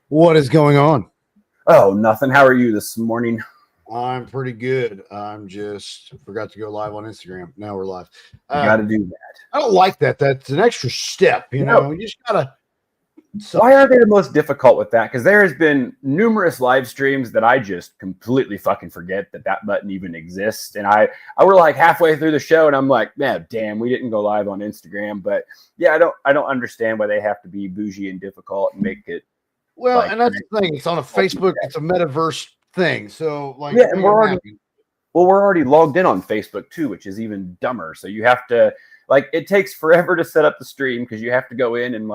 What is going on? Oh, nothing. How are you this morning? I'm pretty good. I'm just forgot to go live on Instagram. Now we're live. You got to do that. I don't like that. That's an extra step. You know, you just gotta. Why are they the most difficult with that? Because there has been numerous live streams that I just completely fucking forget that button even exists. And I were like halfway through the show and I'm like, man, damn, we didn't go live on Instagram. But yeah, I don't understand why they have to be bougie and difficult and make it. Well, and that's the thing. It's on a Facebook. It's a metaverse thing. So like, yeah, and we're already logged in on Facebook too, which is even dumber. So you have to it takes forever to set up the stream because you have to go in and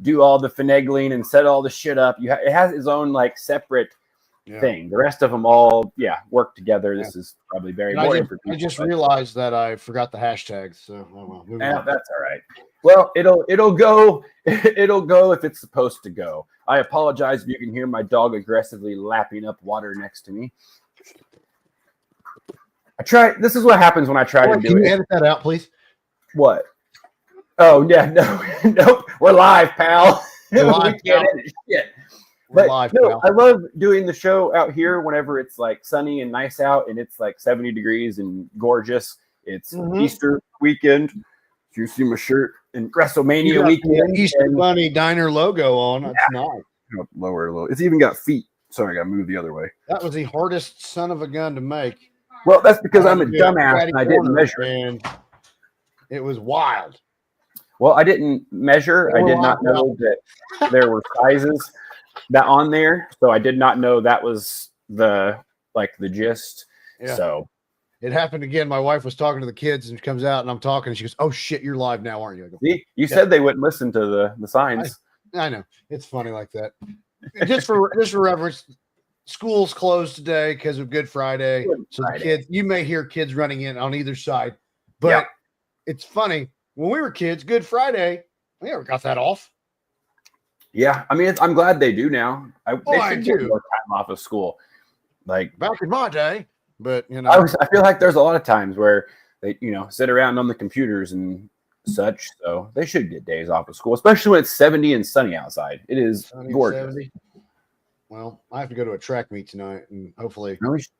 do all the finagling and set all the shit up. It has its own separate thing. The rest of them all work together. This is probably very boring for people. I just realized that I forgot the hashtags. So that's all right. Well, it'll go if it's supposed to go. I apologize if you can hear my dog aggressively lapping up water next to me. This is what happens when I try to do it. Can you edit that out, please? What? Oh yeah, no, nope. We're live, pal. We're live, we can't edit shit. But live, no, I love doing the show out here whenever it's sunny and nice out and it's 70 degrees and gorgeous. It's Easter weekend. You see my shirt and WrestleMania weekend. Easter Bunny Diner logo on. That's nice. Lower a little. It's even got feet. Sorry, I got to move the other way. That was the hardest son of a gun to make. Well, that's because I'm a dumbass and I didn't measure. And it was wild. Well, I didn't measure. I did not know that there were sizes that on there. So I did not know that was the gist. Yeah. So it happened again. My wife was talking to the kids and she comes out and I'm talking and she goes, "Oh shit, you're live now, aren't you?" I go, see, you said they wouldn't listen to the signs. I know. It's funny like that. just for reference, school's closed today because of Good Friday. The kids, you may hear kids running in on either side, but it's funny. When we were kids, Good Friday, we never got that off. Yeah, I mean, I'm glad they do now. They should do get more time off of school. Back in my day, but I feel like there's a lot of times where they sit around on the computers and such. So they should get days off of school, especially when it's 70 and sunny outside. It is gorgeous. 70. Well, I have to go to a track meet tonight, and hopefully, at least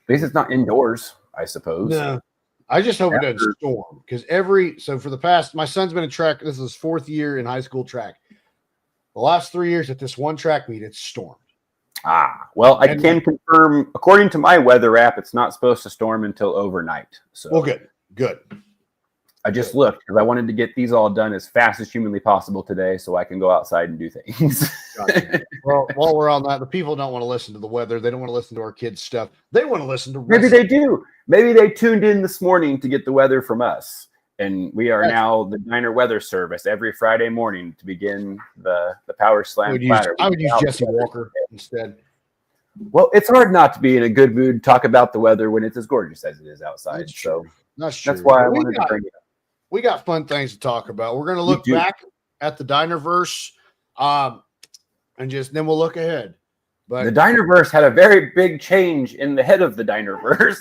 it's not indoors. I suppose. No. I just hope it doesn't storm because my son's been in track. This is his 4th year in high school track. The last 3 years at this one track meet, it's stormed. Well, I can confirm, according to my weather app, it's not supposed to storm until overnight. So, well, good. I just looked because I wanted to get these all done as fast as humanly possible today, so I can go outside and do things. Gotcha. Well, while we're on that, the people don't want to listen to the weather. They don't want to listen to our kids' stuff. They want to listen to wrestling. Maybe they do. Maybe they tuned in this morning to get the weather from us. And we are now the Diner Weather Service every Friday morning to begin the Powerslam Platter. I would use Jesse Walker instead. Well, it's hard not to be in a good mood to talk about the weather when it's as gorgeous as it is outside. That's true. That's why I wanted to bring it up. We got fun things to talk about. We're going to look back at the Dinerverse, and then we'll look ahead. But the Dinerverse had a very big change in the head of the Dinerverse.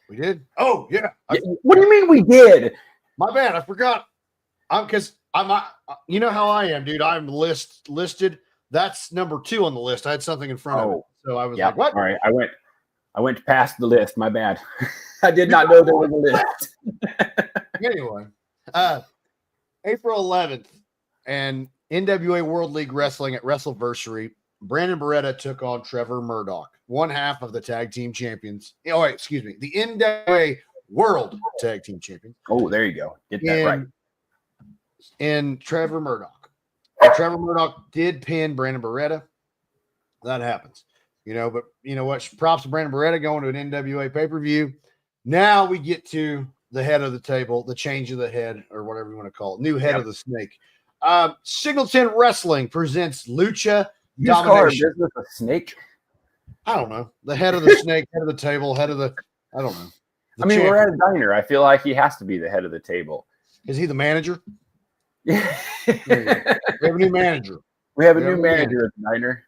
We did? Oh, yeah. What do you mean we did? My bad. I forgot. Because you know how I am, dude. I'm listed. That's number 2 on the list. I had something in front of it. So I was like, what? All right. I went past the list. My bad. I did not know there was a list. Anyway, April 11th and NWA World League Wrestling at WrestleVersary, Brandon Beretta took on Trevor Murdoch, one half of the tag team champions. Oh, wait, excuse me. The NWA World Tag Team Champions. Oh, there you go. Get that right. And Trevor Murdoch. Trevor Murdoch did pin Brandon Beretta. That happens. But you know what? Props to Brandon Beretta going to an NWA pay-per-view. Now we get to the head of the table, the change of the head, or whatever you want to call it. New head of the snake. Singleton Wrestling presents Lucha Domination. With a snake? I don't know. The head of the snake, head of the table, head of the I don't know. We're at a diner. I feel like he has to be the head of the table. Is he the manager? Yeah. We have a new manager. We have a new manager at the diner.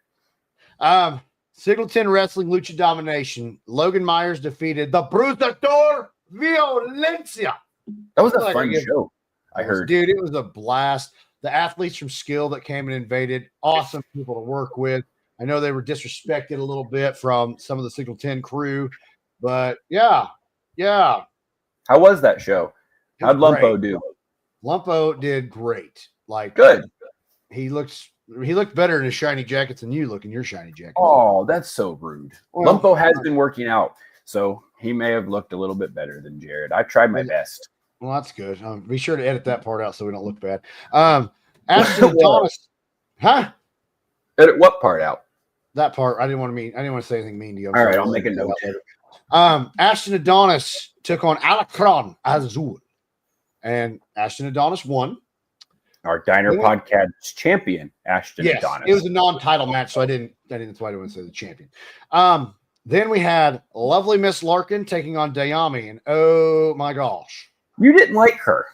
Singleton Wrestling Lucha Domination. Logan Myers defeated the Brusador Violencia. That was a fun show. I heard. Dude, it was a blast. the athletes from Skill that came and invaded, awesome people to work with. I know they were disrespected a little bit from some of the Signal 10 crew, but yeah. How was that show? How'd Lumpo do? Lumpo did great. Like, good. He looked better in his shiny jackets than you look in your shiny jacket. Oh, that's so rude. Well, Lumpo has been working out, so he may have looked a little bit better than Jared. I tried my best. Well, that's good. Be sure to edit that part out so we don't look bad. Ashton Adonis, huh? Edit what part out? That part. I didn't want to say anything mean to you. All right, I'll make a note. Ashton Adonis took on Alacron Azul, and Ashton Adonis won. Our Diner podcast champion, Ashton Adonis. It was a non-title match, so I didn't. That's why I didn't want to say the champion. Then we had lovely Miss Larkin taking on Dayami, and oh my gosh, you didn't like her.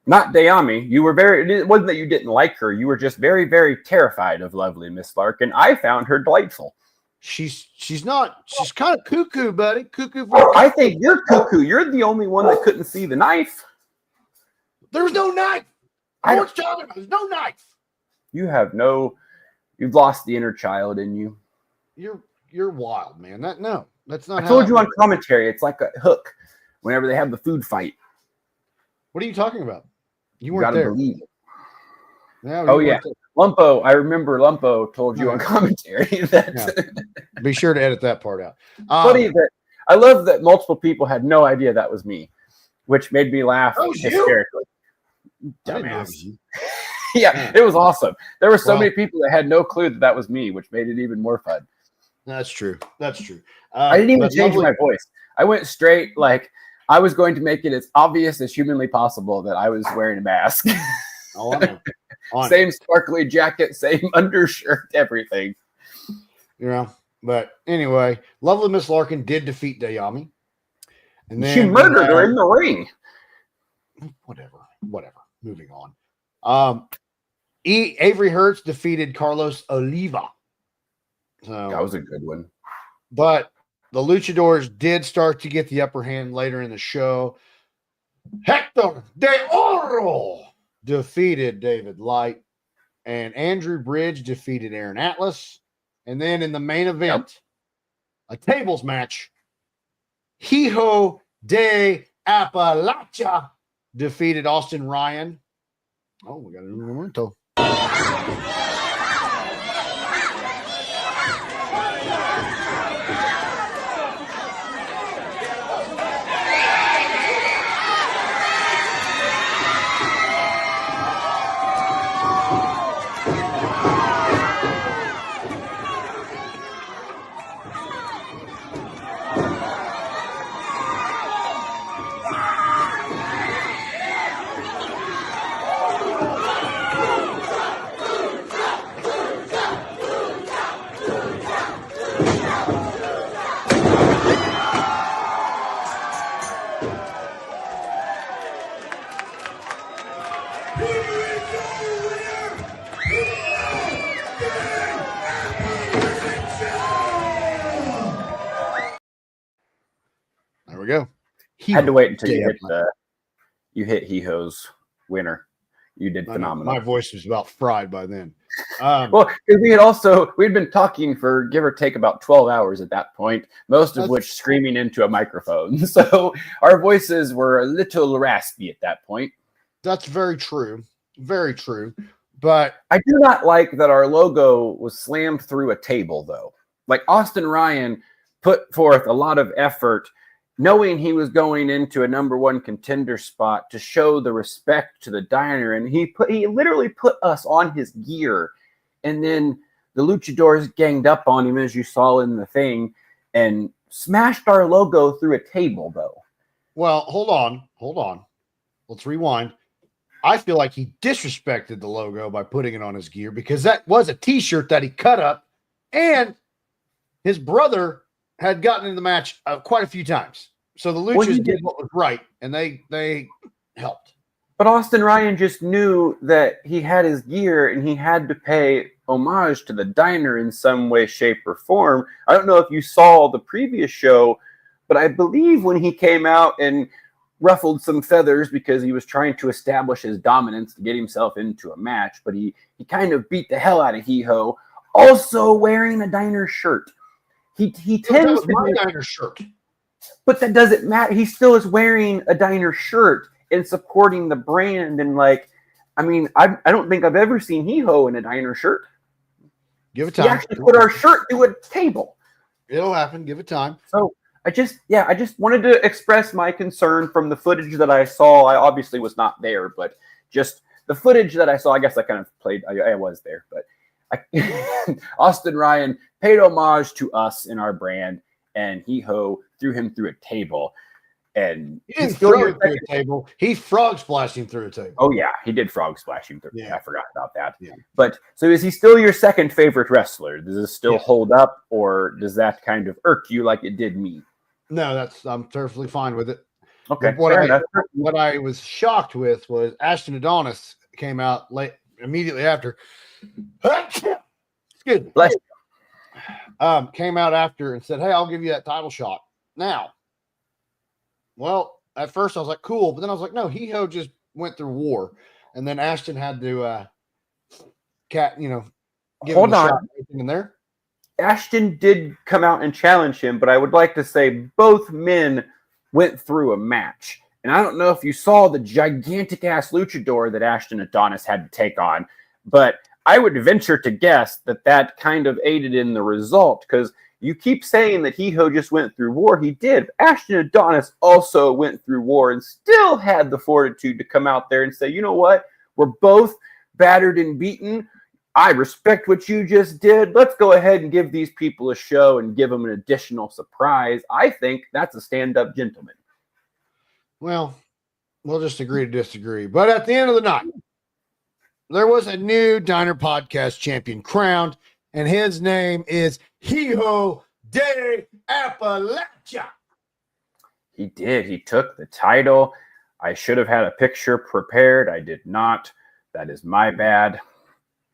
Not Dayami. You were it wasn't that you didn't like her. You were just very, very terrified of lovely Miss Larkin. I found her delightful. She's kind of cuckoo, buddy. Cuckoo. I think you're cuckoo. You're the only one that couldn't see the knife. There was no knife. There's no knife. You've lost the inner child in you. You're wild, man. That's not. I told you on commentary, it's like a hook whenever they have the food fight. What are you talking about? You weren't there. Believe it. Yeah. Lumpo, I remember Lumpo told you on commentary that. Be sure to edit that part out. Funny that I love that multiple people had no idea that was me, which made me laugh hysterically. Dumbass. Yeah, it was awesome. There were so many people that had no clue that was me, which made it even more fun. That's true. I didn't even change my voice. I went straight, like I was going to make it as obvious as humanly possible that I was wearing a mask. Oh, I know. Same sparkly jacket, same undershirt, everything. But anyway, lovely Miss Larkin did defeat Dayami. And then she murdered her in the ring. Whatever. Moving on. Avery Hertz defeated Carlos Oliva. So, that was a good one. But the Luchadors did start to get the upper hand later in the show. Hector de Oro defeated David Light, and Andrew Bridge defeated Aaron Atlas. And then in the main event, a tables match, Hijo de Appalachia defeated Austin Ryan. Oh, we got a new memento. There we go. I had to wait until you hit Hijo's winner. You did phenomenal. My voice was about fried by then. Well, we'd been talking for give or take about 12 hours at that point, most of which screaming into a microphone. So our voices were a little raspy at that point. That's very true. Very true. But I do not like that our logo was slammed through a table, though. Like Austin Ryan put forth a lot of effort knowing he was going into a number one contender spot to show the respect to the diner. And he literally put us on his gear. And then the Luchadors ganged up on him, as you saw in the thing, and smashed our logo through a table, though. Well, hold on. Let's rewind. I feel like he disrespected the logo by putting it on his gear because that was a t-shirt that he cut up, and his brother had gotten in the match quite a few times. So the Luchas did what was right, and they helped. But Austin Ryan just knew that he had his gear, and he had to pay homage to the diner in some way, shape, or form. I don't know if you saw the previous show, but I believe when he came out and ruffled some feathers because he was trying to establish his dominance to get himself into a match, but he kind of beat the hell out of Hee-Ho, also wearing a Diner shirt. He tends to my Diner shirt. But that doesn't matter. He still is wearing a Diner shirt and supporting the brand. And like, I mean, I don't think I've ever seen Hee-Ho in a Diner shirt. Give it time. He actually put our shirt through a table. It'll happen. Give it time. So I just wanted to express my concern from the footage that I saw. I obviously was not there, but just the footage that I saw, I guess I kind of played. I was there, but Austin Ryan paid homage to us in our brand, and Hee-Ho threw him through a table. And he didn't throw him through a table. He frog splashed him through a table. Oh yeah, he did frog splash him through. Yeah. I forgot about that. Yeah. But so is he still your second favorite wrestler? Does this still hold up, or does that kind of irk you like it did me? No, I'm perfectly fine with it. Okay. What I was shocked with was Ashton Adonis came out immediately after. Excuse me. Bless you. Came out after and said, "Hey, I'll give you that title shot." Now, well, at first I was like, "Cool," but then I was like, "No, Hee-Ho just went through war," and then Ashton had to, give Hold him a on. shot in there. Ashton did come out and challenge him, but I would like to say both men went through a match. And I don't know if you saw the gigantic ass luchador that Ashton Adonis had to take on, but I would venture to guess that kind of aided in the result, because you keep saying that Hee-Ho just went through war. He did. Ashton Adonis also went through war and still had the fortitude to come out there and say, you know what? We're both battered and beaten. I respect what you just did. Let's go ahead and give these people a show and give them an additional surprise. I think that's a stand-up gentleman. Well, we'll just agree to disagree. But at the end of the night, there was a new Diner Podcast champion crowned, and his name is Hee-Ho de Appalachia. He did. He took the title. I should have had a picture prepared. I did not. That is my bad.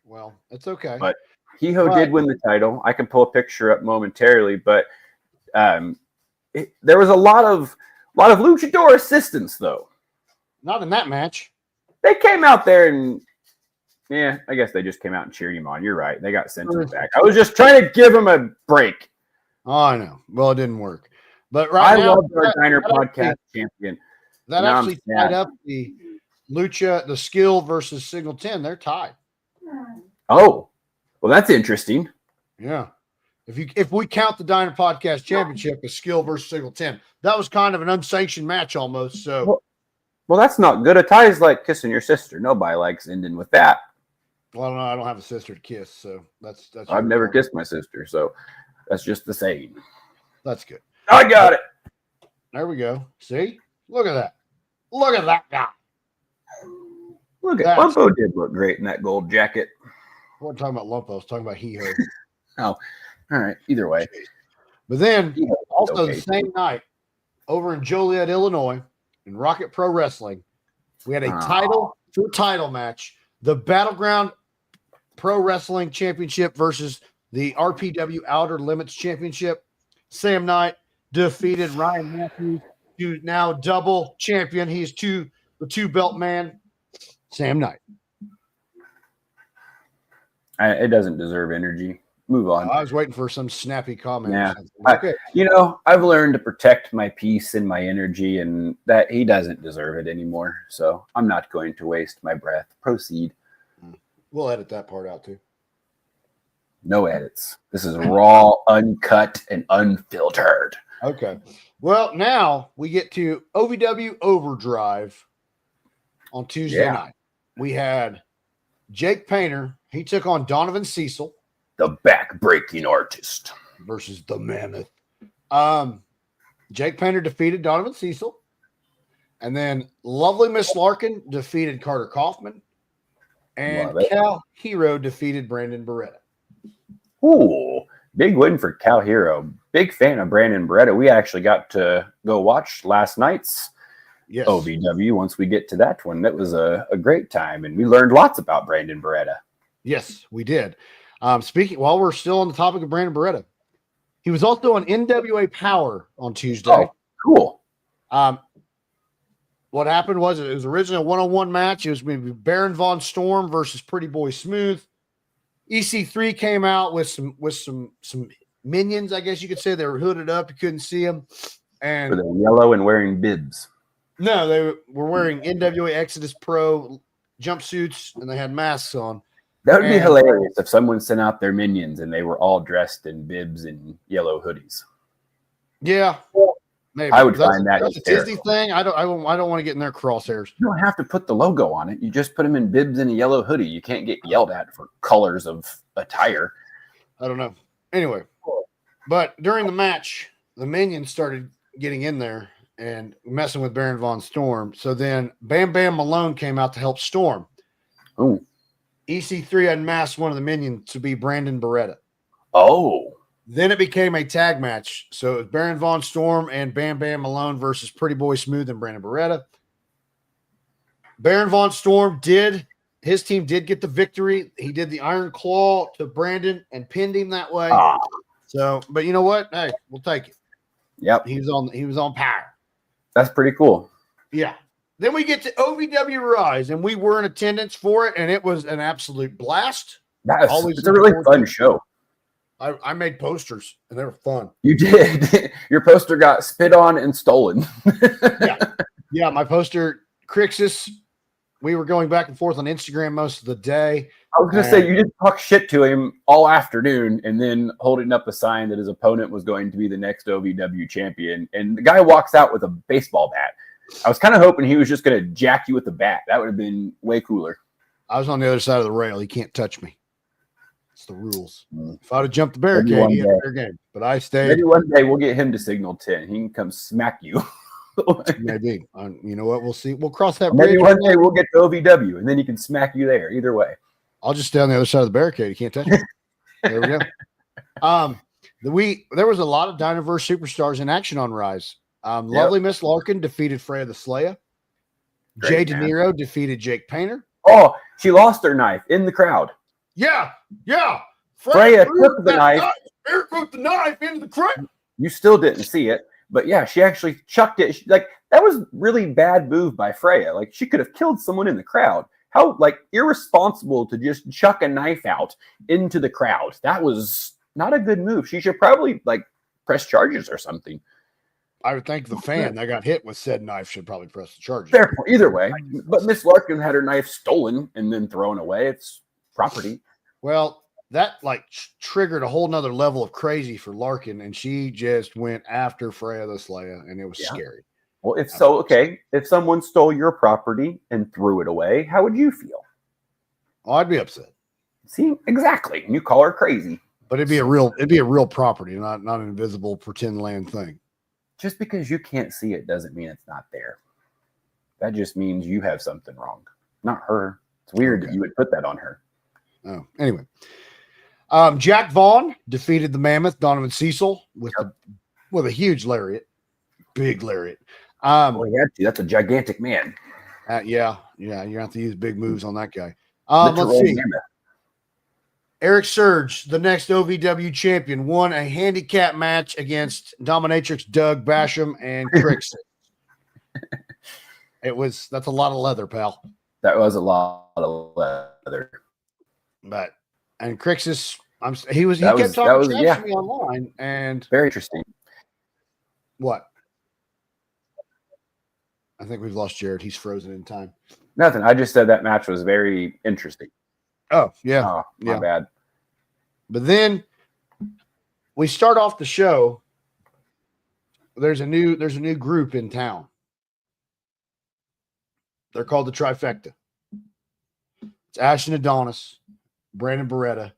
Well, it's okay. But Hee-Ho did win the title. I can pull a picture up momentarily, but there was a lot of luchador assistance, though. Not in that match. They came out there and, yeah, I guess they just came out and cheered him on. You're right. They got sent to the back. I was just trying to give him a break. Oh, I know. Well, it didn't work. But I love our Diner Podcast champion. That actually tied up the Lucha, the Skill versus Signal 10. They're tied. Oh, well, that's interesting. Yeah. If we count the Diner Podcast Championship as Skill versus Signal 10, that was kind of an unsanctioned match almost. So, well, that's not good. A tie is like kissing your sister. Nobody likes ending with that. Well, I don't have a sister to kiss, so that's. I've never kissed my sister, so that's just the saying. That's good. I got it. There we go. See, look at that. Look at that guy. Look at Lumpo did look great in that gold jacket. I wasn't talking about Lumpo. I was talking about Hee-Ho. Oh, all right. Either way. But then, also the same night, over in Joliet, Illinois, in Rocket Pro Wrestling, we had a title match. The Battleground Pro Wrestling Championship versus the RPW Outer Limits Championship. Sam Knight defeated Ryan Matthews, who's now double champion. He's the two belt man. Sam Knight. It doesn't deserve energy. Move on. I was waiting for some snappy comment. Yeah. Okay. I've learned to protect my peace and my energy, and that he doesn't deserve it anymore. So I'm not going to waste my breath. Proceed. We'll edit that part out too. No edits. This is raw, uncut, and unfiltered. Okay. Well, now we get to OVW Overdrive on Tuesday night. We had Jake Painter. He took on Donovan Cecil. The back-breaking artist. Versus the Mammoth. Jake Painter defeated Donovan Cecil. And then Lovely Miss Larkin defeated Carter Kaufman. And Cal Hero defeated Brandon Beretta. Ooh, big win for Cal Hero. Big fan of Brandon Beretta. We actually got to go watch last night's OVW once we get to that one. That was a great time, and we learned lots about Brandon Beretta. Yes, we did. While we're still on the topic of Brandon Beretta, he was also on NWA Power on Tuesday. Oh, cool. what happened was it was originally a one-on-one match. It was maybe Baron Von Storm versus Pretty Boy Smooth. EC3 came out with some minions, I guess you could say. They were hooded up. You couldn't see them. And Were they yellow and wearing bibs? No, they were wearing NWA Exodus Pro jumpsuits, and they had masks on. That would be hilarious if someone sent out their minions and they were all dressed in bibs and yellow hoodies. Yeah, maybe. I would find that that's a Disney thing. I don't want to get in their crosshairs. You don't have to put the logo on it. You just put them in bibs and a yellow hoodie. You can't get yelled at for colors of attire. I don't know. Anyway, but during the match, the minions started getting in there and messing with Baron Von Storm. So then Bam Bam Malone came out to help Storm. Oh. EC3 unmasked one of the minions to be Brandon Beretta. Oh. Then it became a tag match. So it was Baron Von Storm and Bam Bam Malone versus Pretty Boy Smooth and Brandon Beretta. Baron Von Storm his team did get the victory. He did the Iron Claw to Brandon and pinned him that way. So, but you know what? Hey, we'll take it. Yep. He was on power. That's pretty cool. Yeah. Then we get to OVW Rise, and we were in attendance for it, and it was an absolute blast. It's a really fun show. I made posters, and they were fun. You did. Your poster got spit on and stolen. Yeah, my poster, Crixus, we were going back and forth on Instagram most of the day. I was going to say, you did talk shit to him all afternoon and then holding up a sign that his opponent was going to be the next OVW champion. And the guy walks out with a baseball bat. I was kind of hoping he was just going to jack you with the bat. That would have been way cooler. I was on the other side of the rail. He can't touch me. It's the rules. If I'd have jumped the barricade, he had a fair game. But I stayed. Maybe one day we'll get him to signal 10. He can come smack you. Maybe. You know what? We'll see. We'll cross that bridge. Maybe one day we'll get to OVW, and then he can smack you there. Either way. I'll just stay on the other side of the barricade. You can't touch me. There we go. There was a lot of Dinerverse Superstars in action on Rise. Lovely Miss Larkin defeated Freya the Slayer. Jay De Niro defeated Jake Painter. Oh, she lost her knife in the crowd. Yeah. Freya took the knife. Eric took the knife into the crowd. You still didn't see it, but yeah, she actually chucked it. That was really bad move by Freya. Like, she could have killed someone in the crowd. How irresponsible to just chuck a knife out into the crowd. That was not a good move. She should probably press charges or something. I would think the fan that got hit with said knife should probably press the charges. Fair point. Either way, but Miss Larkin had her knife stolen and then thrown away. It's property. Well, that triggered a whole nother level of crazy for Larkin, and she just went after Freya the Slayer, and it was scary. Well, if someone stole your property and threw it away, how would you feel? Oh, I'd be upset. See, exactly. And you call her crazy. But it'd be a real property, not an invisible pretend land thing. Just because you can't see it doesn't mean it's not there. That just means you have something wrong, not her. It's weird that you would put that on her. Oh, anyway. Jack Vaughn defeated the Mammoth, Donovan Cecil, with a huge lariat. Big lariat. That's a gigantic man. Yeah. You have to use big moves on that guy. Let's see. Eric Surge, the next OVW champion, won a handicap match against Dominatrix Doug Basham and Crixus. That's a lot of leather, pal. That was a lot of leather. And Crixus, he kept talking trash to me online, and very interesting. What? I think we've lost Jared. He's frozen in time. Nothing. I just said that match was very interesting. Oh, yeah. Oh, my bad. But then we start off the show. There's a new group in town. They're called the Trifecta. It's Ashton Adonis, Brandon Beretta,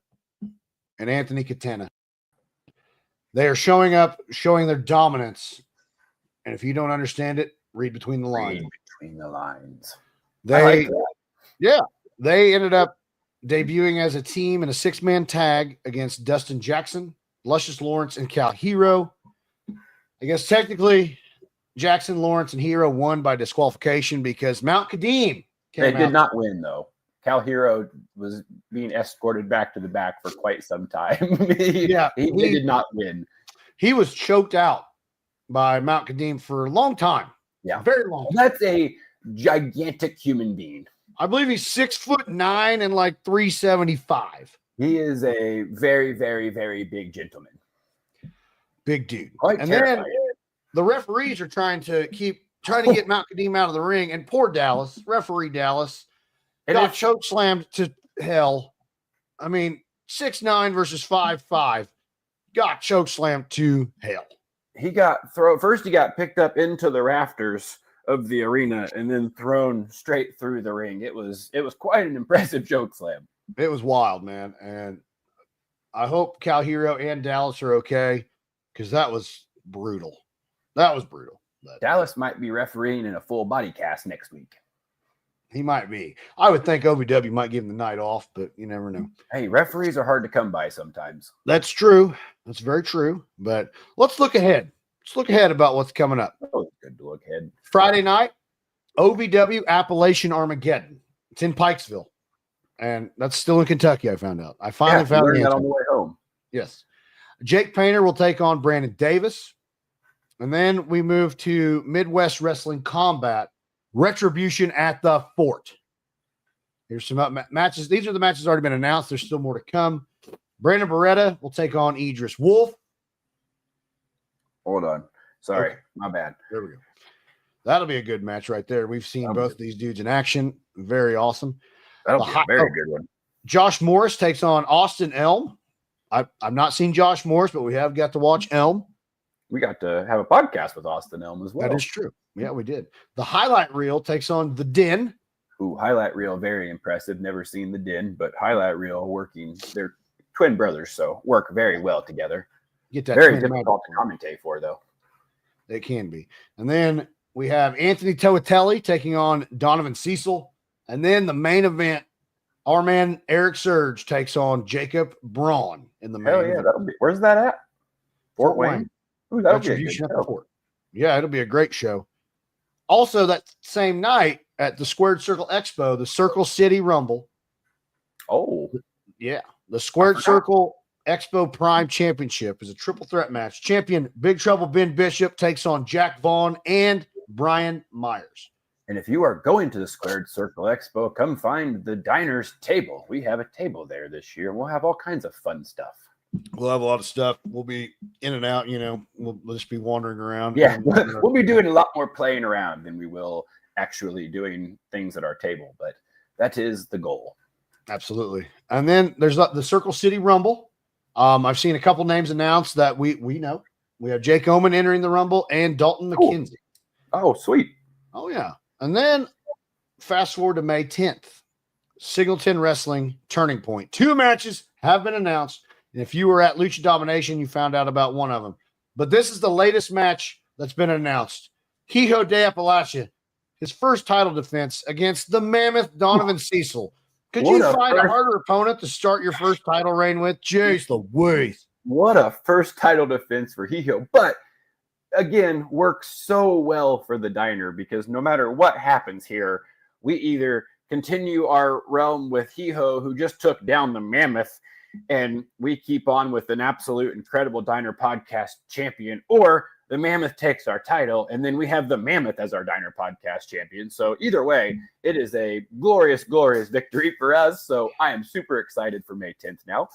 and Anthony Katana. They are showing up, showing their dominance. And if you don't understand it, read between the lines. Read between the lines. They ended up debuting as a team in a 6-man tag against Dustin Jackson, Luscious Lawrence, and Cal Hero. I guess technically Jackson, Lawrence, and Hero won by disqualification because Mount Kadeem came out. They did not win, though. Cal Hero was being escorted back to the back for quite some time. he did not win. He was choked out by Mount Kadeem for a long time. Yeah, very long. That's a gigantic human being. I believe he's 6'9" and like 375. He is a very, very, very big gentleman. Big dude. Quite and terrifying. then the referees are trying to get Mount Kadeem out of the ring, and poor Dallas, referee Dallas, got choke slammed to hell. I mean, 6'9" versus 5'5", got choke slammed to hell. He got first he got picked up into the rafters of the arena and then thrown straight through the ring. It was quite an impressive choke slam. It was wild, man. And I hope Cal Hero and Dallas are okay, because that was brutal. That was brutal. But Dallas might be refereeing in a full body cast next week. He might be. I would think OVW might give him the night off, but you never know. Hey, referees are hard to come by sometimes. That's true. That's very true. But let's look ahead. Let's look ahead about what's coming up. Oh, good to look ahead. Friday night, OVW Appalachian Armageddon. It's in Pikesville. And that's still in Kentucky, I found out. I finally found that on the way home. Yes. Jake Painter will take on Brandon Davis. And then we move to Midwest Wrestling Combat, Retribution at the Fort. Here's some matches. These are the matches already been announced. There's still more to come. Brandon Beretta will take on Idris Wolf. Hold on. Sorry. Okay. My bad. There we go. That'll be a good match right there. We've seen both of these dudes in action. Very awesome. That'll be a very good one. Josh Morris takes on Austin Elm. I've not seen Josh Morris, but we have got to watch Elm. We got to have a podcast with Austin Elm as well. That is true. Yeah, we did. The highlight reel takes on The Den. Ooh, highlight reel, very impressive. Never seen The Den, but highlight reel working. They're twin brothers, so work very well together. Get that very difficult to commentate for, though. It can be. And then we have Anthony Toatelli taking on Donovan Cecil. And then the main event, our man Eric Surge takes on Jacob Braun in the main event. Where's that at? Fort Wayne. Ooh, that'll be a good show. Yeah, it'll be a great show. Also, that same night at the Squared Circle Expo, the Circle City Rumble. Oh. Yeah. The Squared Circle Expo Prime Championship is a triple threat match. Champion Big Trouble Ben Bishop takes on Jack Vaughn and Brian Myers. And if you are going to the Squared Circle Expo, come find the Diner's table. We have a table there this year. We'll have all kinds of fun stuff. We'll have a lot of stuff. We'll be in and out, we'll just be wandering around. Yeah, we'll be doing a lot more playing around than we will actually doing things at our table, but that is the goal. Absolutely. And then there's the Circle City Rumble. I've seen a couple names announced that we know. We have Jake Oman entering the Rumble and Dalton McKenzie. Oh, sweet. Oh, yeah. And then fast forward to May 10th, Singleton Wrestling Turning Point. 2 matches have been announced. And if you were at Lucha Domination, you found out about one of them. But this is the latest match that's been announced. Hijo de Appalachia, his first title defense against the mammoth Donovan Cecil. Could you find a harder opponent to start your first title reign with? Jeez Louise. What a first title defense for Hijo. But, again, works so well for the Diner because no matter what happens here, we either continue our realm with Hijo, who just took down the mammoth, and we keep on with an absolute incredible Diner podcast champion, or the mammoth takes our title, and then we have the mammoth as our Diner podcast champion. So either way, it is a glorious, glorious victory for us. So I am super excited for May 10th now.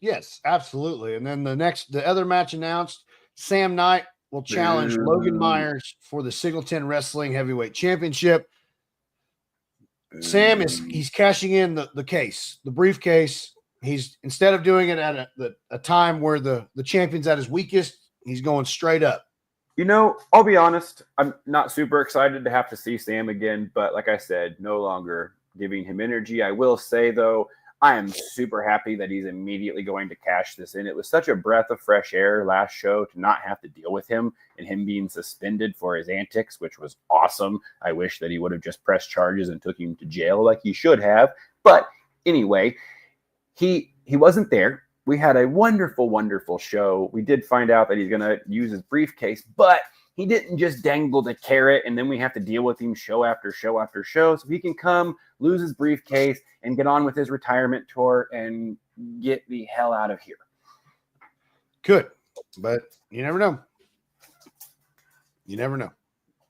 Yes, absolutely. And then the other match announced, Sam Knight will challenge Logan Myers for the Singleton Wrestling Heavyweight Championship. Sam he's cashing in the briefcase. He's, instead of doing it at a time where the champion's at his weakest, he's going straight up. I'll be honest. I'm not super excited to have to see Sam again, but like I said, no longer giving him energy. I will say, though, I am super happy that he's immediately going to cash this in. It was such a breath of fresh air last show to not have to deal with him and him being suspended for his antics, which was awesome. I wish that he would have just pressed charges and took him to jail like he should have. But anyway, he wasn't there. We had a wonderful, wonderful show. We did find out that he's going to use his briefcase, but he didn't just dangle the carrot and then we have to deal with him show after show after show. So he can come, lose his briefcase, and get on with his retirement tour and get the hell out of here. Good, but you never know. You never know.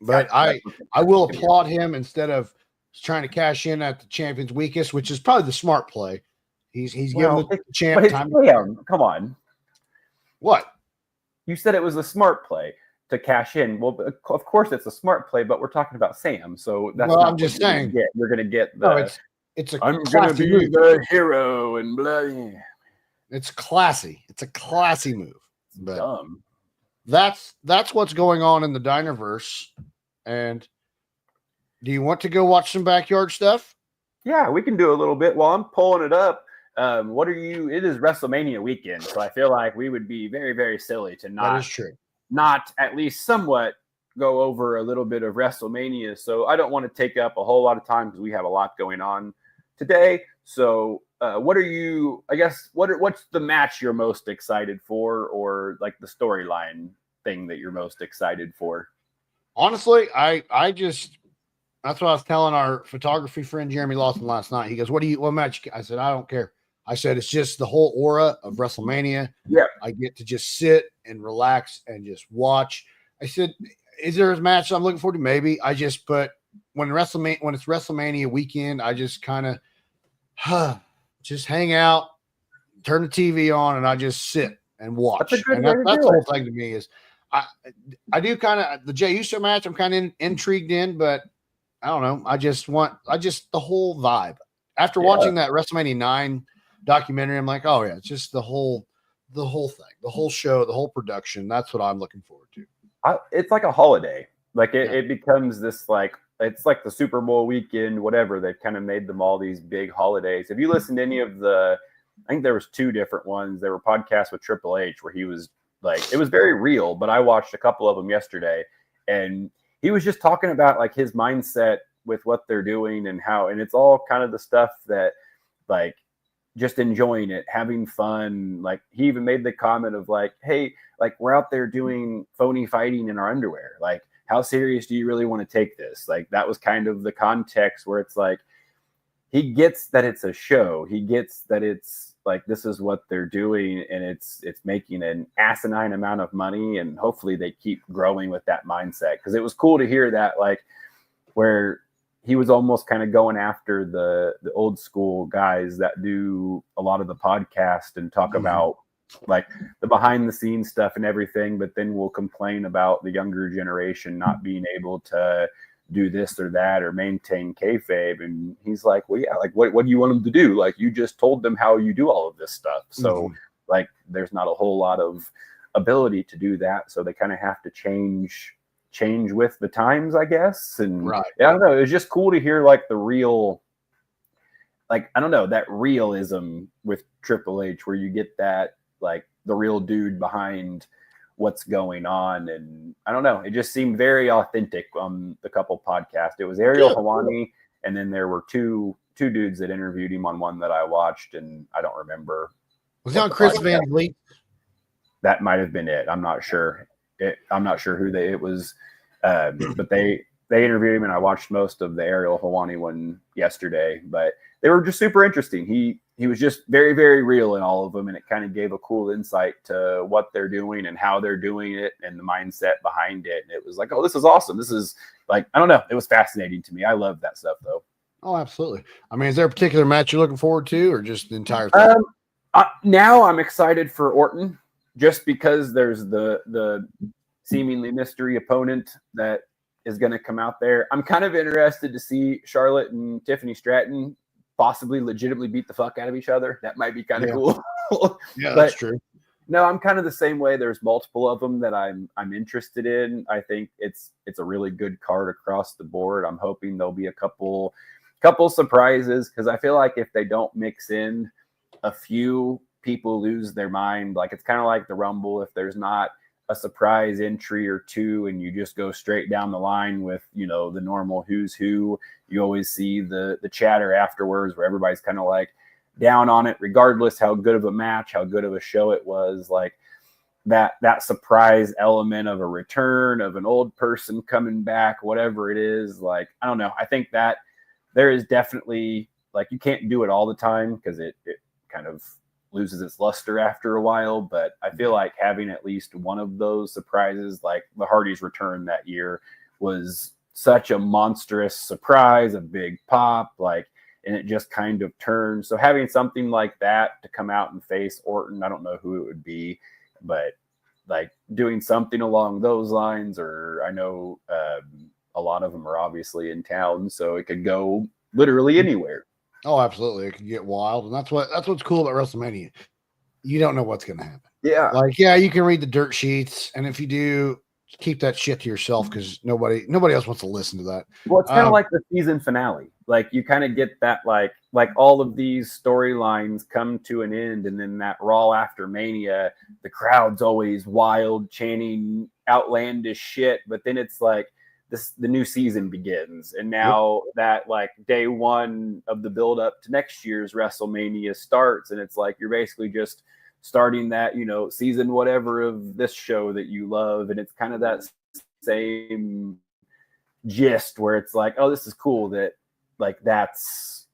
But I will applaud him instead of trying to cash in at the champion's weakest, which is probably the smart play. He's giving the champ time. Come on. What? You said it was a smart play to cash in. Well, of course it's a smart play, but we're talking about Sam, so that's I'm just saying you're going to get the. No, it's a. I'm going to be the hero and blah. It's classy. It's a classy move. But dumb. That's what's going on in the Dinerverse. And do you want to go watch some backyard stuff? Yeah, we can do a little bit while I'm pulling it up. It is WrestleMania weekend, so I feel like we would be very, very silly to not at least somewhat go over a little bit of WrestleMania. So I don't want to take up a whole lot of time because we have a lot going on today. So what's the match you're most excited for, or like the storyline thing that you're most excited for? Honestly, that's what I was telling our photography friend Jeremy Lawson last night. He goes, what match? I said, I don't care. I said, it's just the whole aura of WrestleMania. Yeah. I get to just sit and relax and just watch. I said, is there a match I'm looking forward to? Maybe. I just put when it's WrestleMania weekend, I just kind of just hang out, turn the TV on, and I just sit and watch. That's the whole thing to me is I do kind of the Jey Uso match. I'm kind of intrigued in, but I don't know. I just the whole vibe. After watching that WrestleMania 9 documentary, I'm like, oh yeah, it's just the whole thing, the whole show, the whole production. That's what I'm looking forward to. It's like a holiday. Like it becomes this it's like the Super Bowl weekend, whatever. They've kind of made them all these big holidays. If you listen to any of I think there was 2 different ones. There were podcasts with Triple H where he was it was very real, but I watched a couple of them yesterday, and he was just talking about like his mindset with what they're doing and it's all kind of the stuff that just enjoying it, having fun. Like he even made the comment of hey, we're out there doing phony fighting in our underwear. Like, how serious do you really want to take this? That was kind of the context where it's he gets that it's a show. He gets that it's this is what they're doing, and it's making an asinine amount of money, and hopefully they keep growing with that mindset. Because it was cool to hear that where he was almost kind of going after the old school guys that do a lot of the podcast and talk about the behind the scenes stuff and everything, but then we'll complain about the younger generation not being able to do this or that or maintain kayfabe. And he's like, well, yeah, what do you want them to do? You just told them how you do all of this stuff. So there's not a whole lot of ability to do that. So they kind of have to change with the times, I guess. And I don't know. It was just cool to hear the real, I don't know, that realism with Triple H where you get that, the real dude behind what's going on. And I don't know, it just seemed very authentic on the couple podcasts. It was Ariel Helwani, and then there were two dudes that interviewed him on one that I watched, and I don't remember. Was it on Chris Van Vliet? That might have been it. I'm not sure. I'm not sure who it was, but they interviewed him, and I watched most of the Ariel Helwani one yesterday. But they were just super interesting. He was just very, very real in all of them, and it kind of gave a cool insight to what they're doing and how they're doing it and the mindset behind it. And it was oh, this is awesome. This is I don't know. It was fascinating to me. I love that stuff, though. Oh, absolutely. I mean, is there a particular match you're looking forward to, or just the entire thing? Now I'm excited for Orton, just because there's the seemingly mystery opponent that is going to come out there. I'm kind of interested to see Charlotte and Tiffany Stratton possibly legitimately beat the fuck out of each other. That might be kind of cool. Yeah, that's true. No, I'm kind of the same way. There's multiple of them that I'm interested in. I think it's a really good card across the board. I'm hoping there'll be a couple surprises, because I feel like if they don't mix in a few, people lose their mind. It's kind of like the Rumble. If there's not a surprise entry or two and you just go straight down the line with, the normal who's who, you always see the chatter afterwards where everybody's kind of down on it, regardless how good of a match, how good of a show it was. That surprise element of a return of an old person coming back, whatever it is. I don't know. I think that there is definitely you can't do it all the time, because it kind of loses its luster after a while, but I feel like having at least one of those surprises, like the Hardys return that year, was such a monstrous surprise, a big pop, like, and it just kind of turned. So having something like that to come out and face Orton, I don't know who it would be, but like doing something along those lines, or I know a lot of them are obviously in town, so it could go literally anywhere. Oh, absolutely. It can get wild. And that's what's cool about WrestleMania. You don't know what's going to happen. Yeah. Like, yeah, you can read the dirt sheets. And if you do, keep that shit to yourself because nobody else wants to listen to that. Well, it's kind of like the season finale. Like you kind of get that, like all of these storylines come to an end, and then that Raw after Mania, the crowd's always wild, chanting outlandish shit. But then it's like the new season begins, and now that like day one of the build up to next year's WrestleMania starts, and it's like you're basically just starting that, you know, season whatever of this show that you love, and it's kind of that same gist where it's like, oh, this is cool, that like that's,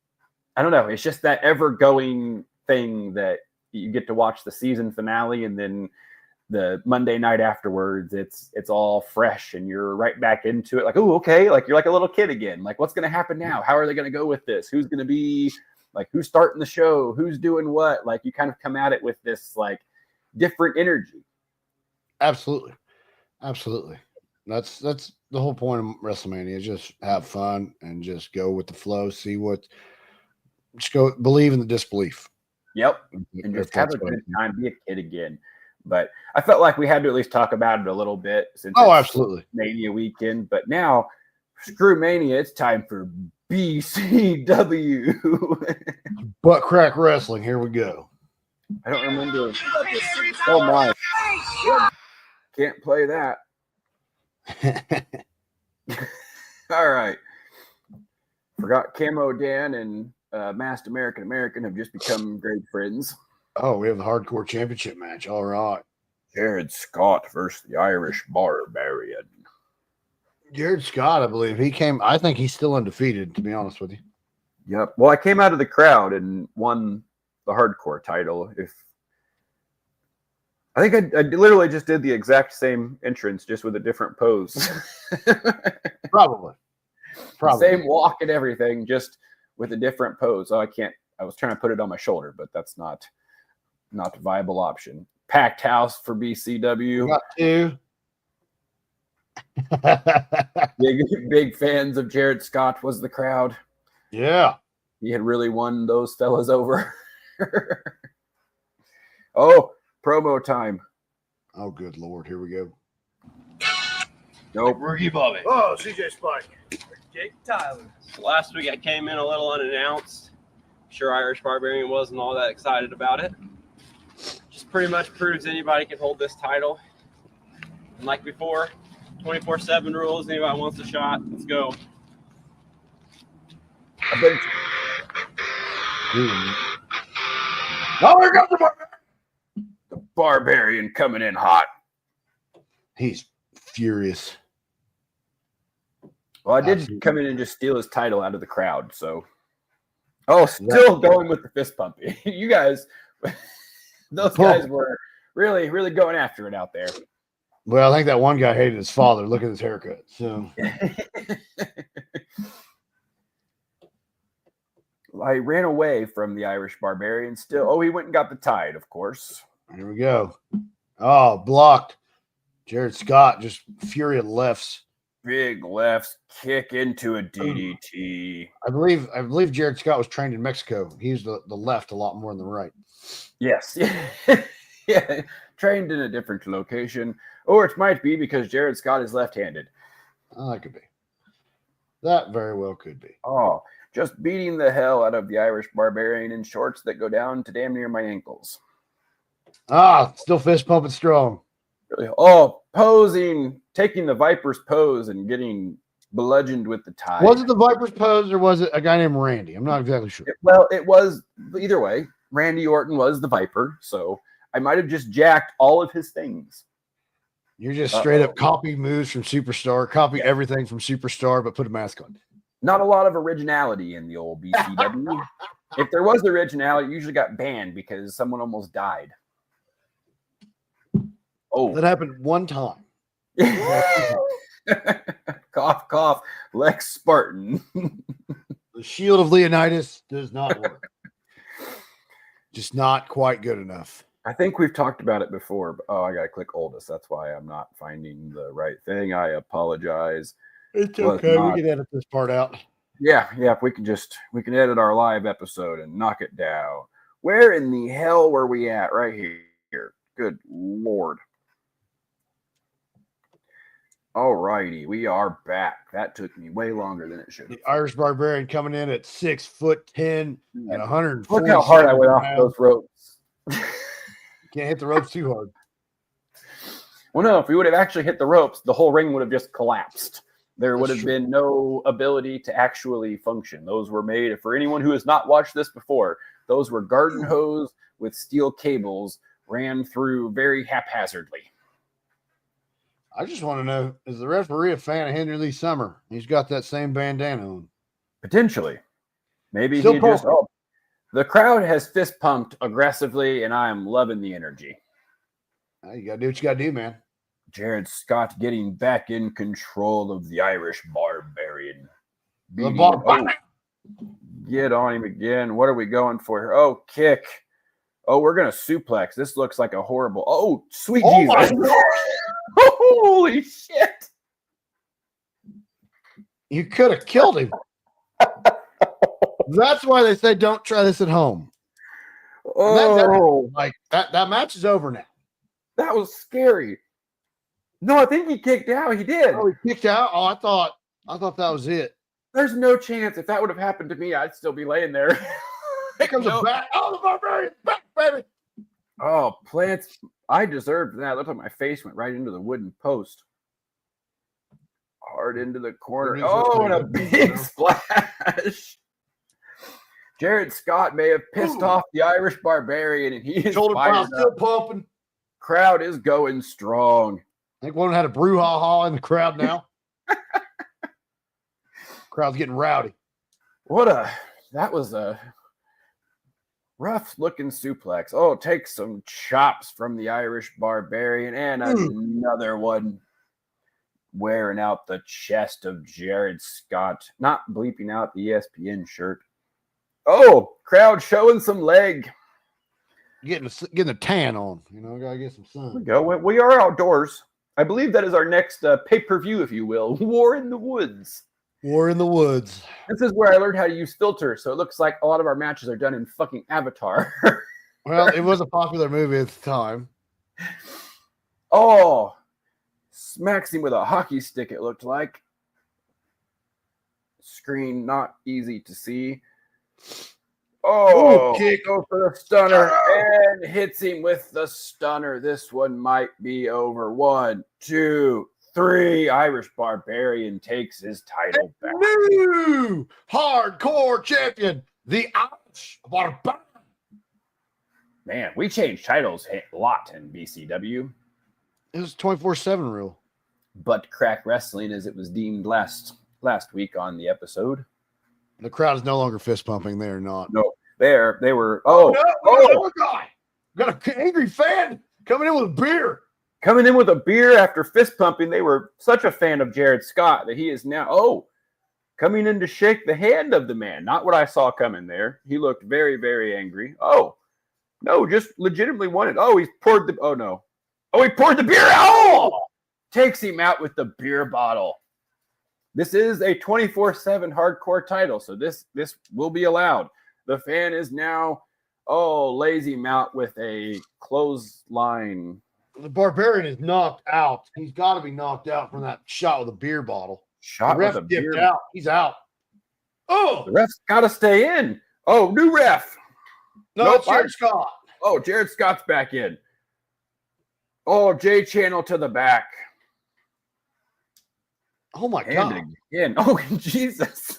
I don't know, it's just that ever going thing that you get to watch the season finale, and then the Monday night afterwards it's all fresh and you're right back into it, like, oh, okay, like you're like a little kid again, like what's going to happen now, how are they going to go with this, who's going to be like, who's starting the show, who's doing what, like you kind of come at it with this like different energy. Absolutely. That's the whole point of WrestleMania, just have fun and just go with the flow, just go believe in the disbelief. Yep. And just have a good time, be a kid again. But I felt like we had to at least talk about it a little bit since absolutely Mania weekend. But now, screw Mania, it's time for BCW. Butt crack wrestling. Here we go. I don't remember. Oh my! Can't play that. All right. Forgot Camo Dan and Masked American have just become great friends. Oh, we have the hardcore championship match. All right. Jared Scott versus the Irish Barbarian. Jared Scott, I believe I think he's still undefeated, to be honest with you. Yep. Well, I came out of the crowd and won the hardcore title. I think I literally just did the exact same entrance, just with a different pose. Probably. Same walk and everything, just with a different pose. Oh, I was trying to put it on my shoulder, but that's not a viable option. Packed house for BCW. Got two. Big fans of Jared Scott was the crowd. Yeah. He had really won those fellas over. Oh, promo time. Oh, good Lord. Here we go. Nope. Ricky Bobby. Oh, CJ Spike. Jake Tyler. Last week I came in a little unannounced. Sure, Irish Barbarian wasn't all that excited about it. Just pretty much proves anybody can hold this title. And like before, 24/7 rules. Anybody wants a shot, let's go. Oh, here comes the Barbarian coming in hot. He's furious. Well, I did come in and just steal his title out of the crowd, so. Oh, still going with the fist pumping. You guys, those guys were really, really going after it out there. Well, I think that one guy hated his father. Look at his haircut. So I ran away from the Irish Barbarian still. Oh, he went and got the tide, of course. Here we go. Oh, blocked. Jared Scott just fury lefts. Big lefts, kick into a DDT. I believe Jared Scott was trained in Mexico. He used the left a lot more than the right. Yes. Yeah. Trained in a different location. Or it might be because Jared Scott is left-handed. Oh, that could be. That very well could be. Oh, just beating the hell out of the Irish Barbarian in shorts that go down to damn near my ankles. Ah, still fist pumping strong. Oh, posing, taking the Viper's pose and getting bludgeoned with the tie. Was it the Viper's pose or was it a guy named Randy? I'm not exactly sure. It was either way. Randy Orton was the Viper, so I might have just jacked all of his things. You're just straight up copy moves from Superstar, copy everything from Superstar, but put a mask on. Not a lot of originality in the old BCW. If there was originality, it usually got banned because someone almost died. Oh, that happened one time. Call Cough, cough. Lex Spartan. The shield of Leonidas does not work. Just not quite good enough. I think we've talked about it before. But, I got to click oldest. That's why I'm not finding the right thing. I apologize. It's okay. We can edit this part out. Yeah. If we can edit our live episode and knock it down. Where in the hell were we at? Right here. Good Lord. All righty. We are back. That took me way longer than it should have. The Irish Barbarian coming in at 6'10" and 140. Look how hard I went off those ropes. Can't hit the ropes too hard. Well, no, if we would have actually hit the ropes, the whole ring would have just collapsed. There would have been no ability to actually function. Those were made, for anyone who has not watched this before, those were garden hose with steel cables ran through very haphazardly. I just want to know, is the referee a fan of Henry Lee Summer? He's got that same bandana on. Potentially. Maybe Still he just... Oh, the crowd has fist pumped aggressively, and I am loving the energy. You got to do what you got to do, man. Jared Scott getting back in control of the Irish Barbarian. The Barbarian. Get on him again. What are we going for here? Oh, kick. Oh, we're going to suplex. This looks like a horrible... Oh, sweet Jesus. Holy shit. You could have killed him. That's why they say don't try this at home. Oh. That match is over now. That was scary. No, I think he kicked out. He did. Oh, he kicked out? Oh, I thought that was it. There's no chance. If that would have happened to me, I'd still be laying there. Here comes a back. Oh, the Barbarian back, baby. Oh, plants. I deserved that. Looked like my face went right into the wooden post. Hard into the corner. Oh, and a big splash. Jared Scott may have pissed off the Irish Barbarian, and he is shoulder pile still pumping. Crowd is going strong. I think one had a brouhaha in the crowd now. Crowd's getting rowdy. That was a rough looking suplex. Oh, take some chops from the Irish Barbarian and another one wearing out the chest of Jared Scott. Not bleeping out the ESPN shirt. Oh, crowd showing some leg. Getting a tan on. Gotta get some sun. There we go. We are outdoors. I believe that is our next pay-per-view, if you will. War in the Woods. War in the Woods. This is where I learned how to use filters, so it looks like a lot of our matches are done in fucking Avatar. Well, it was a popular movie at the time. Oh, smacks him with a hockey stick, it looked like. Screen not easy to see. Oh, kick over the stunner and hits him with the stunner. This one might be over. 1, 2, 3. Irish Barbarian takes his title back. New hardcore champion, the Irish Barbarian. Man, we changed titles a lot in BCW. It was 24/7 rule. Butt crack wrestling, as it was deemed last week on the episode. The crowd is no longer fist pumping. They're not. No, they were. Guy. Got an angry fan coming in with a beer. Coming in with a beer after fist pumping. They were such a fan of Jared Scott that he is now, coming in to shake the hand of the man. Not what I saw coming there. He looked very, very angry. Oh, no, just legitimately wanted. Oh, he poured the beer out. Oh! Takes him out with the beer bottle. This is a 24/7 hardcore title, so this will be allowed. The fan is now, lays him out with a clothesline. The Barbarian is knocked out. He's got to be knocked out from that shot with a beer bottle. Shot the ref with a dipped beer out. He's out. Oh, the ref's got to stay in. Oh, new ref. No, it's Jared Scott. Oh, Jared Scott's back in. Oh, J Channel to the back. Oh, my God. Again. Oh, Jesus.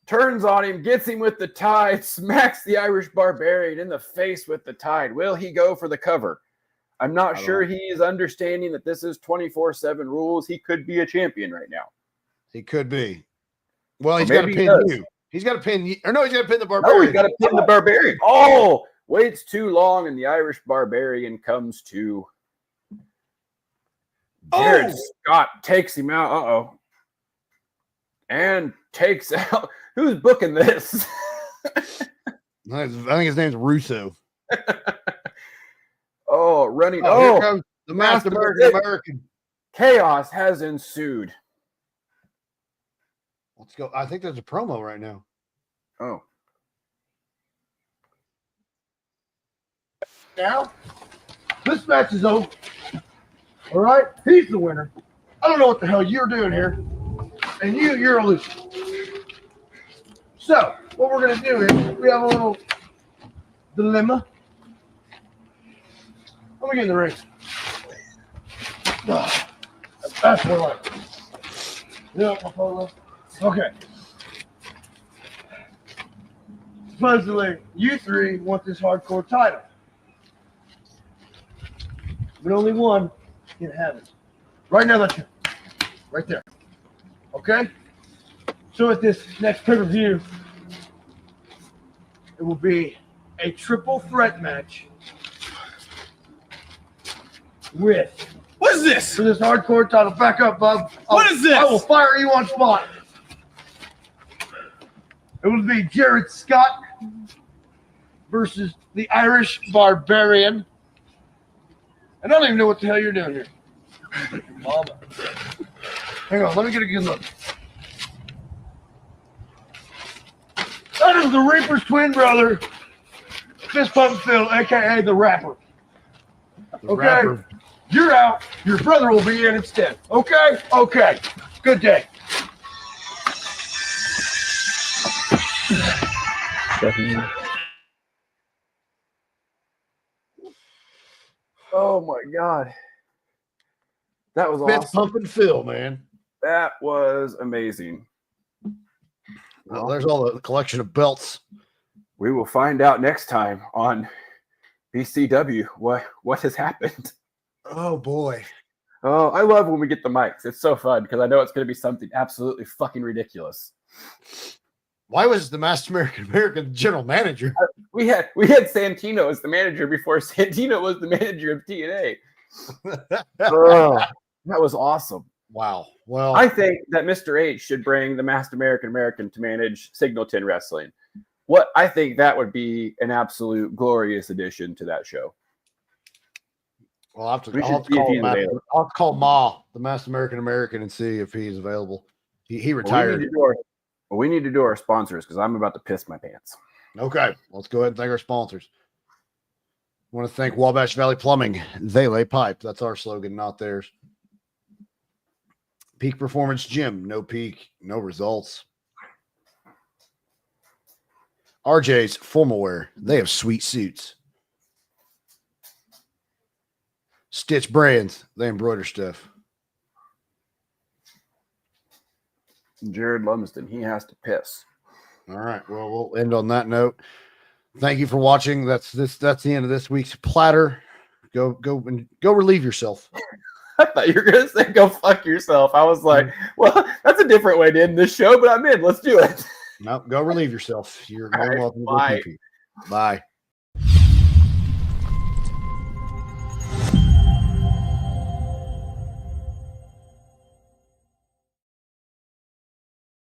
Turns on him, gets him with the tide, smacks the Irish Barbarian in the face with the tide. Will he go for the cover? I'm not sure he is understanding that this is 24/7 rules. He could be a champion right now. He could be. Well, he's got to pin you. He's got to pin you. Or no, he's got to pin the Barbarian. No, he's got to pin the Barbarian. Oh, waits too long, and the Irish Barbarian comes to. Jared Scott takes him out. Uh-oh. And takes out. Who's booking this? I think his name's Russo. Running. Here comes the Master American. Chaos has ensued. Let's go. I think there's a promo right now. Oh. Now, this match is over. All right? He's the winner. I don't know what the hell you're doing here. And you're a loser. So, what we're going to do is we have a little dilemma. Let me get in the ring. That's what I like. Yeah, my polo. Okay. Supposedly, you three want this hardcore title. But only one can have it. Right now, that's you. Right there. Okay? So at this next pay-per-view, it will be a triple threat match with... What is this? For this hardcore title. Back up, Bob. What is this? I will fire you on spot. It will be Jared Scott versus the Irish Barbarian. And I don't even know what the hell you're doing here. Mama. Hang on, let me get a good look. That is the Reaper's twin brother, Fist Pump Phil, aka the Rapper. The Okay, rapper. you're out. Your brother will be in instead. Okay? Okay. Good day. Oh my God. That was Fist awesome. pumping Phil, man. That was amazing. Well, there's all the collection of belts. We will find out next time on BCW what has happened. Oh boy. Oh, I love when we get the mics. It's so fun because I know it's going to be something absolutely fucking ridiculous. Why was the Master American general manager? We had Santino as the manager before Santino was the manager of TNA. Oh, that was awesome. Wow. Well, I think that Mr. H should bring the Master American to manage Signalton Wrestling. I think that would be an absolute glorious addition to that show. well, I'll have We to, should see if he's available. I'll have to call Ma, the Master American, and see if he's available. He retired. We need to do our sponsors because I'm about to piss my pants. Okay, let's go ahead and thank our sponsors. I want to thank Wabash Valley Plumbing. They lay pipe. That's our slogan, not theirs. Peak Performance Gym. No peak, no results. RJ's Formalwear. They have sweet suits. Stitch Brands. They embroider stuff. Jared Lumsden, he has to piss. All right. Well, we'll end on that note. Thank you for watching. That's the end of this week's platter. Go relieve yourself. I thought you were going to say go fuck yourself. I was like, well, that's a different way to end this show, but I'm in. Let's do it. No, go relieve yourself. You're more All right, welcome to go bye. pee-pee. Bye.